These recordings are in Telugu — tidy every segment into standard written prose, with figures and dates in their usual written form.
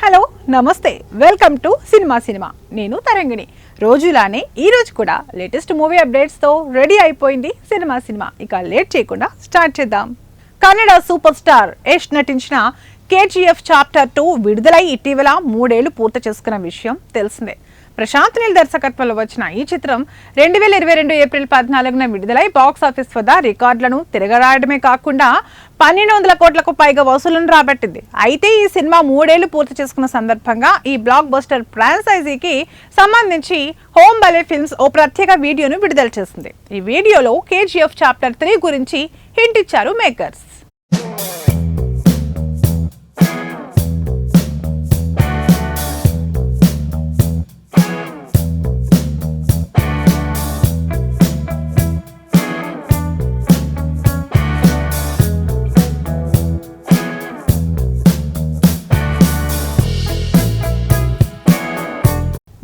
హలో నమస్తే వెల్కమ్ టు సినిమా నేను తరంగిణి. రోజులానే ఈ రోజు కూడా లేటెస్ట్ మూవీ అప్డేట్స్ తో రెడీ అయిపోయింది సినిమా. ఇక లేట్ చేయకుండా స్టార్ట్ చేద్దాం. కన్నడ సూపర్ స్టార్ యష్ నటించిన కేజీఎఫ్ చాప్టర్ 2 విడుదలై ఇటీవల 3 ఏళ్లు పూర్తి చేసుకున్న విషయం తెలిసిందే. ప్రశాంత్ నీల్ దర్శకత్వంలో వచ్చిన ఈ చిత్రం 2022 ఏప్రిల్ 14న విడుదలై బాక్స్ ఆఫీస్ వద్ద రికార్డులను తిరగరాయడమే కాకుండా 1200 కోట్లకు పైగా వసూళ్లను రాబట్టింది. అయితే ఈ సినిమా 3 ఏళ్లు పూర్తి చేసుకున్న సందర్భంగా ఈ బ్లాక్ బస్టర్ ఫ్రాంచైజీకి సంబంధించి హోమ్ బలే ఫిల్మ్స్ ఓ ప్రత్యేక వీడియోను విడుదల చేసింది. ఈ వీడియోలో కేజీఎఫ్ చాప్టర్ 3 గురించి హింట్ ఇచ్చారు మేకర్స్.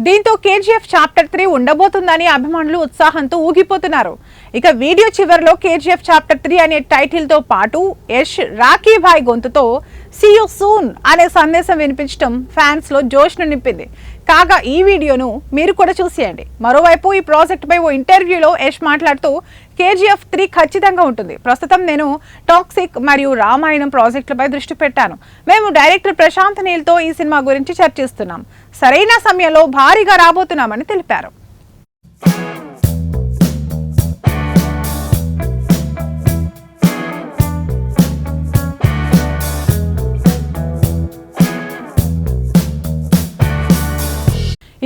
దీంతో కేజీఎఫ్ చాప్టర్ 3 ఉండబోతుందని అభిమానులు ఉత్సాహంతో ఊగిపోతున్నారు. ఇక వీడియో చివరిలో కేజీఎఫ్ చాప్టర్ 3 అనే టైటిల్ తో పాటు యష్ రాకీ భాయ్ గొంతుతో సీ యూ సూన్ అనే సందేశం వినిపించడం ఫ్యాన్స్ లో జోష్ను నింపింది. కాగా ఈ వీడియోను మీరు కూడా చూసేయండి. మరోవైపు ఈ ప్రాజెక్ట్ పై ఓ ఇంటర్వ్యూలో యష్ మాట్లాడుతూ కేజీఎఫ్ 3 ఖచ్చితంగా ఉంటుంది. ప్రస్తుతం నేను టాక్సిక్ మరియు రామాయణం ప్రాజెక్టులపై దృష్టి పెట్టాను. మేము డైరెక్టర్ ప్రశాంత్ నీల్ తో ఈ సినిమా గురించి చర్చిస్తున్నాం. సరైన సమయంలో భారీగా రాబోతున్నామని తెలిపారు.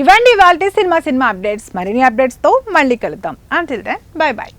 ఇవండి ఇవాల్టి సినిమా అప్డేట్స్. మరిన్ని అప్డేట్స్ తో మళ్ళీ కలుద్దాం. Until then by.